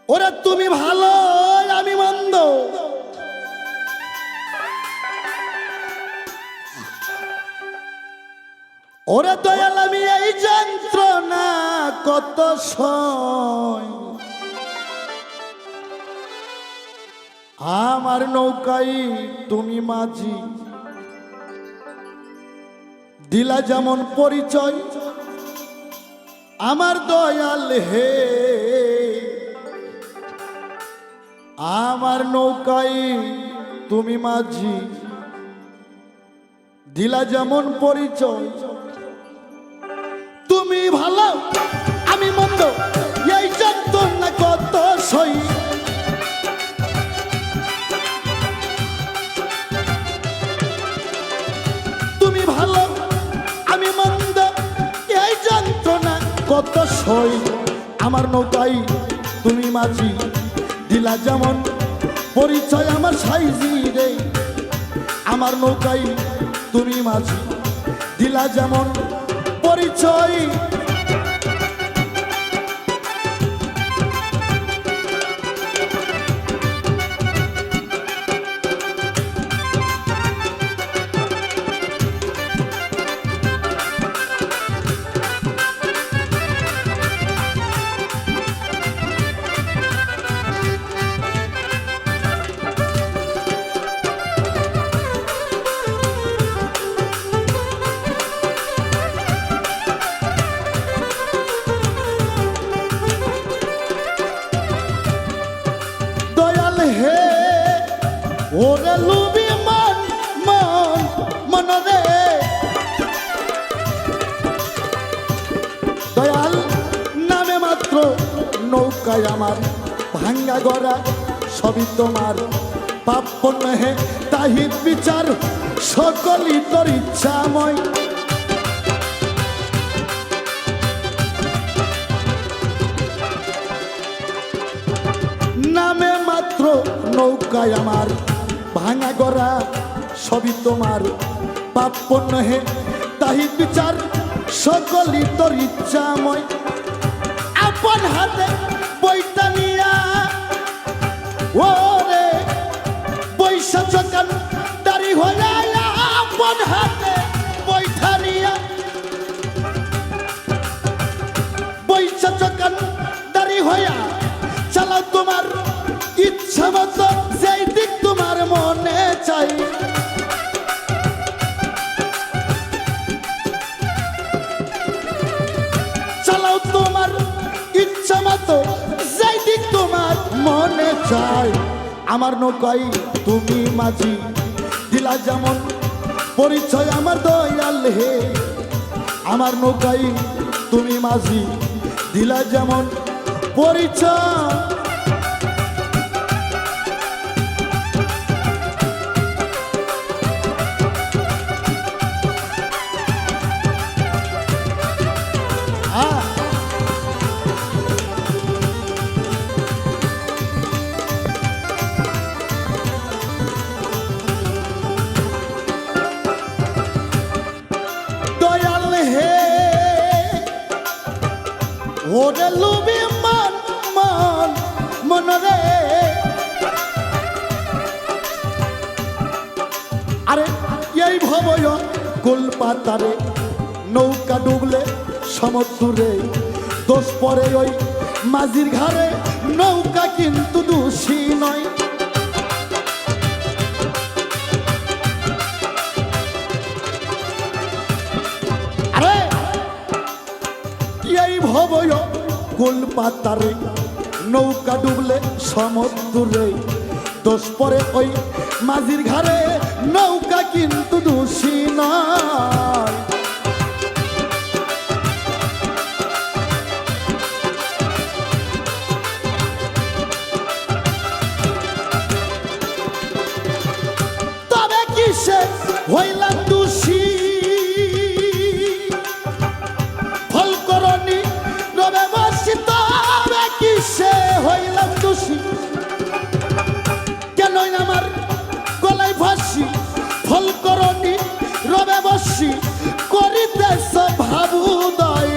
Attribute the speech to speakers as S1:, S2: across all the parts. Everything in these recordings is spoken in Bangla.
S1: ওরে তুমি ভালো আমি মন্দ, ওরে দয়াল আমি এই যন্ত্রণা কত সয়, আমার নৌকায় তুমি মাঝি দিলা যেমন পরিচয়, আমার দয়াল হে আমার নৌকায় তুমি মাঝি দিলা যেমন পরিচয়। তুমি ভালো আমি মন্দ এই যন্ত্রণা কত সই, তুমি ভালো আমি মন্দ এই যন্ত্রণা কত সই, আমার নৌকায় তুমি মাঝি দিলা যেমন পরিচয়, আমার সাইজি রে আমার নৌকায় তুমি মাঝি দিলা যেমন পরিচয়। হে ওরে লুবি মন মন মন রে দয়াল নামে মাত্র নৌকায় আমার ভাঙ্গা গড়া সবই তোমার, পাপ নহে তাহি বিচার সকলই তোর ইচ্ছাময়। নামে মাত্র নৌকায় আমার ভাঙা গড়া সবই তোমার, পাপ নহে তাহি বিচার সকলই তোর ইচ্ছাময়। আপন হাতে বইটা নিয়া ওরে বৈশা চকান দাড়ি হইয়া, আপন হাতে বইটা নিয়া বৈশা চকান দাড়ি হইয়া চালাও তোমার ইচ্ছা মতো যেই দিক তোমার মনে চাই। চালাও তোমার ইচ্ছা মতো যেই দিক তোমার মনে চাই, আমার নৌকায় তুমি মাঝি দিলা যেমন পরিচয়, আমার দয়াল হে আমার নৌকায় তুমি মাঝি দিলা যেমন পরিচয়। দয়াল হে ওরে লুবি মন মন মন রে, আরে এই ভবয় গোল পাতারে নৌকা ডুবলে সমুদ্রে দোষ পরে ওই মাঝির ঘাড়ে, নৌকা কিন্তু দোষী নয়। আরে এই ভবয় গোল পাতারে নৌকা ডুবলে সমুদ্রে দোষ পরে ওই মাঝির ঘাড়ে, নৌকা কিন্তু দোষী নয়। তবে কিসে হইলাম দোষী ফল করনি রবে বসি, তবে কিসে হইলাম দোষী কেন আমার গলায় ফাঁসি, ফল করনি রবে বসি করিতেছ ভাবুদয়।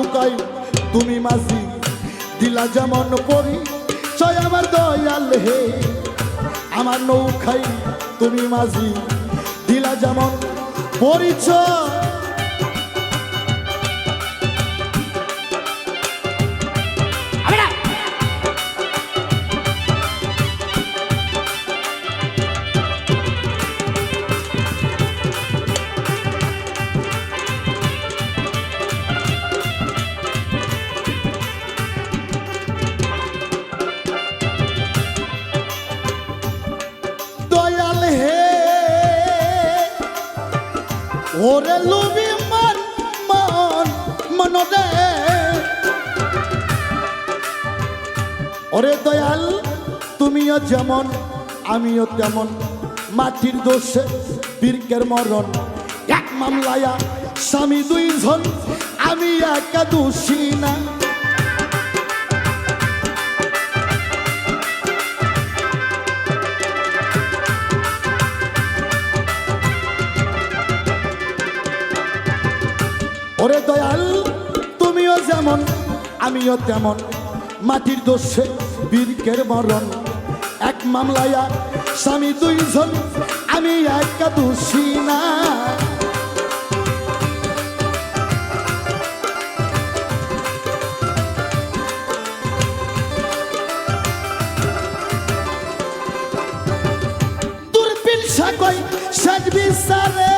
S1: নৌকায় তুমি মাঝি দিলা যেমন পরিচয় আমার দয়াল হে আমার নৌকায় তুমি মাঝি দিলা যেমন পরিচয় ওরে লুবি মন মন মনরে ওরে দয়াল তুমিও যেমন আমিও তেমন মাটির দোষে বীরকের মরণ এক মামলায়া স্বামী দুইজন আমি একা দোষী না ওরে দয়াল তুমিও যেমন আমিও তেমন মাটির দোষে বীরকের মরণ এক মামলায়া স্বামী দুইজন আমি একা দোষী না দূরবীন সাকয় শেষ বিচারে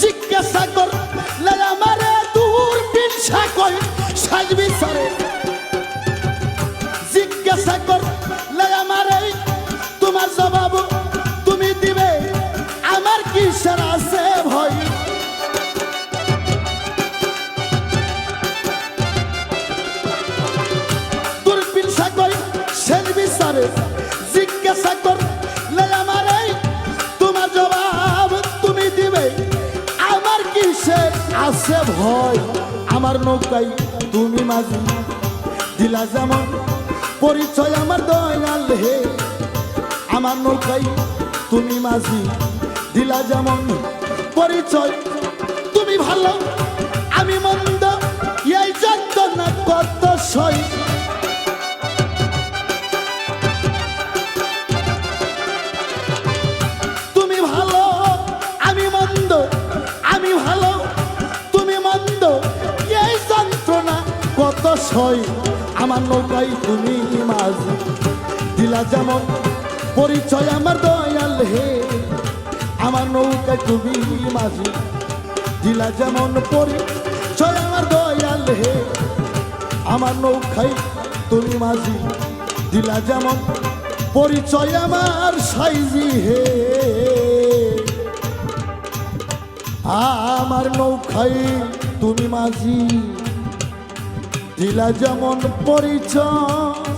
S1: জিজ্ঞাসা কর আমারে দূরবীন সাকয় শেষ বিচারে জিজ্ঞাসা কর আমারে তোমার জবাব তুমি দিবে আমার কিসের আছে ভয় দূরবীন সাকয় শেষ বিচারে জিজ্ঞাসা কর আমারে তোমার জবাব তুমি দিবে আমার কিসের আছে ভয় আমার নৌকায় তুমি মাঝি দিলা যেমন পরিচয় আমার দয়াল হে আমার নৌকায় তুমি মাঝি দিলা যেমন পরিচয় তুমি ভালো আমি মন্দ এই যন্ত্রণা কত সই তুমি ভালো আমি মন্দ আমি ভালো তুমি মন্দ এই যন্ত্রণা কত সই আমার নৌকায় তুমি মাঝি দিলা যেমন পরিচয় আমার দয়াল হে আমার নৌকায় তুমি মাঝি দিলা যেমন পরিচয় আমার দয়াল হে আমার নৌকায় তুমি মাঝি দিলা যেমন পরিচয় আমার সাইজি হে আমার নৌকায় তুমি মাঝি দিলা যেমন পরিচয়